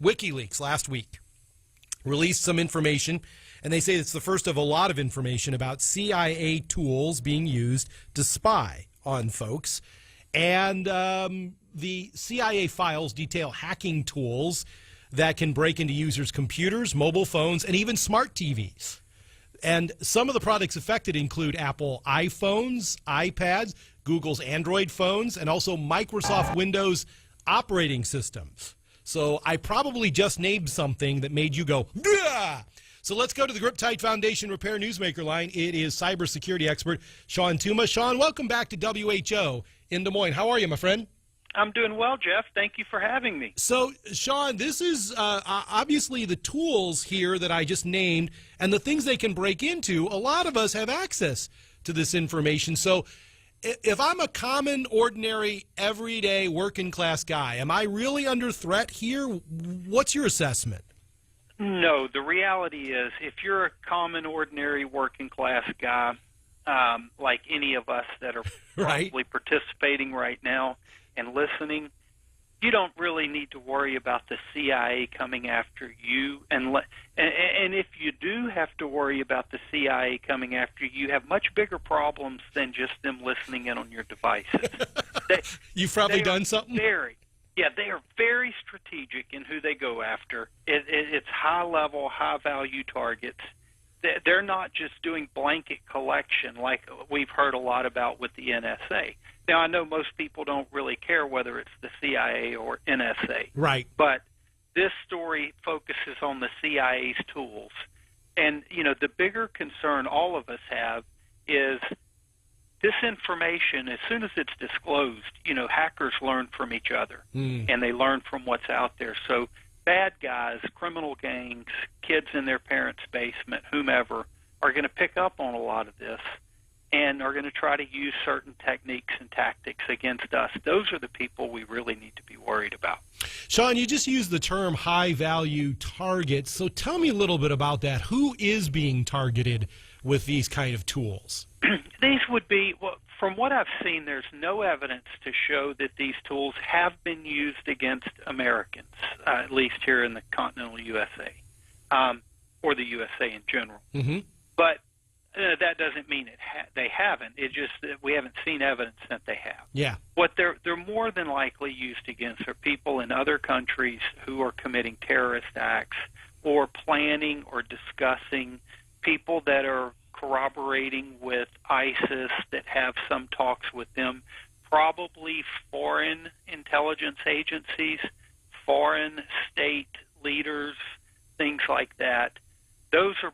WikiLeaks last week released some information, and they say it's the first of a lot of information about CIA tools being used to spy on folks. And the CIA files detail hacking tools that can break into users' computers, mobile phones, and even smart TVs. And some of the products affected include Apple iPhones, iPads, Google's Android phones, and also Microsoft Windows operating systems. So I probably just named something that made you go, "Bleh!" So let's go to the Grip Tight Foundation Repair Newsmaker line. It is cybersecurity expert Shawn Tuma. Shawn, welcome back to WHO in Des Moines. How are you, my friend? I'm doing well, Jeff. Thank you for having me. So, Shawn, this is obviously the tools here that I just named and the things they can break into. A lot of us have access to this information. So if I'm a common, ordinary, everyday, working-class guy, am I really under threat here? What's your assessment? No, the reality is if you're a common, ordinary, working-class guy, like any of us that are probably participating right now and listening, you don't really need to worry about the CIA coming after you. And if you do have to worry about the CIA coming after you, you have much bigger problems than just them listening in on your devices. You've probably done something? They are very strategic in who they go after. It's high-level, high-value targets. They're not just doing blanket collection like we've heard a lot about with the NSA. Now, I know most people don't really care whether it's the CIA or NSA. Right. But this story focuses on the CIA's tools. And, you know, the bigger concern all of us have is this information, as soon as it's disclosed, you know, hackers learn from each other, and they learn from what's out there. So bad guys, criminal gangs, kids in their parents' basement, whomever, are going to pick up on a lot of this and are going to try to use certain techniques and tactics against us. Those are the people we really need to be worried about. Shawn, you just used the term high-value targets, so tell me a little bit about that. Who is being targeted with these kind of tools? These would be, well, from what I've seen, there's no evidence to show that these tools have been used against Americans, at least here in the continental USA, or the USA in general. But that doesn't mean they haven't. It's just that we haven't seen evidence that they have. Yeah. What they're more than likely used against are people in other countries who are committing terrorist acts or planning or discussing, people that are corroborating with ISIS, that have some talks with them, probably foreign intelligence agencies, foreign state leaders, things like that. Those are,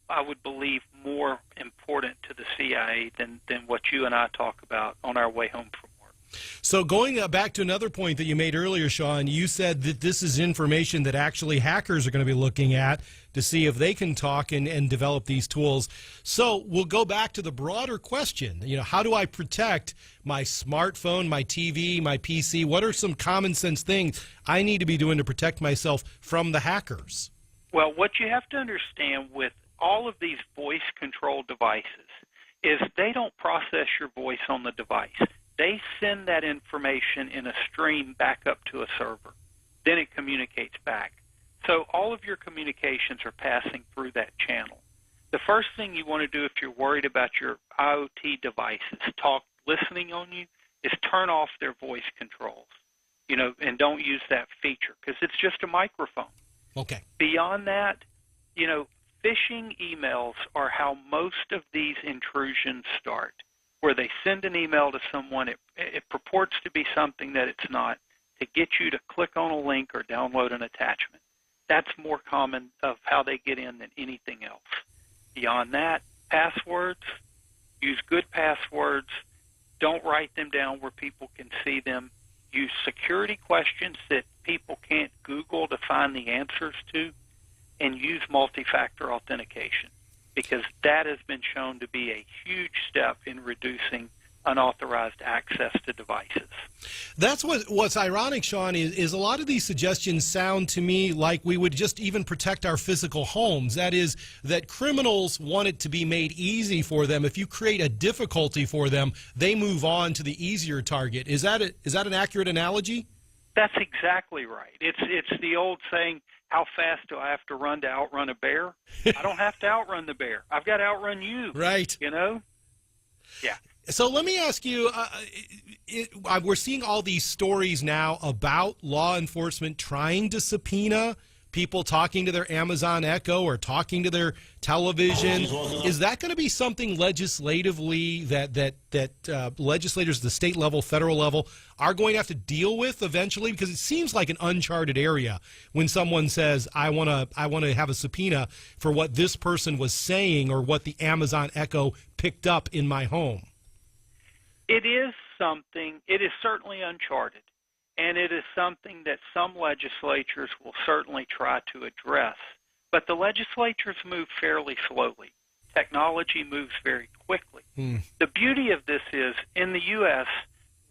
I would believe, more important to the CIA than what you and I talk about on our way home from work. So going back to another point that you made earlier, Shawn, you said that this is information that actually hackers are going to be looking at to see if they can talk and develop these tools. So we'll go back to the broader question. You know, how do I protect my smartphone, my TV, my PC? What are some common sense things I need to be doing to protect myself from the hackers? Well, what you have to understand with all of these voice-controlled devices is they don't process your voice on the device. They send that information in a stream back up to a server. Then it communicates back. So all of your communications are passing through that channel. The first thing you want to do if you're worried about your IoT devices listening on you is turn off their voice controls, you know, and don't use that feature because it's just a microphone. Okay. Beyond that, you know, phishing emails are how most of these intrusions start, where they send an email to someone, it purports to be something that it's not, to get you to click on a link or download an attachment. That's more common of how they get in than anything else. Beyond that, passwords, use good passwords. Don't write them down where people can see them. Use security questions that people can't Google to find the answers to, and use multi-factor authentication, because that has been shown to be a huge step in reducing unauthorized access to devices. That's what's ironic, Shawn, is a lot of these suggestions sound to me like we would just even protect our physical homes. That is, that criminals want it to be made easy for them. If you create a difficulty for them, they move on to the easier target. Is that an accurate analogy? That's exactly right. It's the old saying, how fast do I have to run to outrun a bear? I don't have to outrun the bear. I've got to outrun you. Right. You know? Yeah. So let me ask you, we're seeing all these stories now about law enforcement trying to subpoena people talking to their Amazon Echo or talking to their television. Is that going to be something legislatively that legislators at the state level, federal level, are going to have to deal with eventually? Because it seems like an uncharted area when someone says, I want to have a subpoena for what this person was saying or what the Amazon Echo picked up in my home. It is certainly uncharted. And it is something that some legislatures will certainly try to address. But the legislatures move fairly slowly. Technology moves very quickly. The beauty of this is, in the U.S.,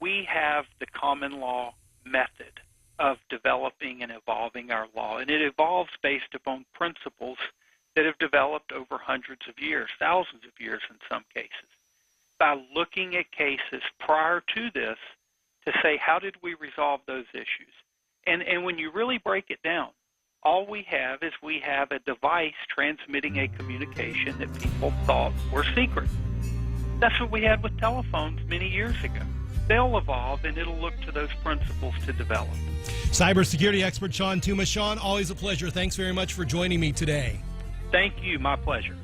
we have the common law method of developing and evolving our law. And it evolves based upon principles that have developed over hundreds of years, thousands of years in some cases. By looking at cases prior to this, to say, how did we resolve those issues? And when you really break it down, all we have is we have a device transmitting a communication that people thought were secret. That's what we had with telephones many years ago. They'll evolve, and it'll look to those principles to develop. Cybersecurity expert Shawn Tuma. Shawn, always a pleasure. Thanks very much for joining me today. Thank you. My pleasure.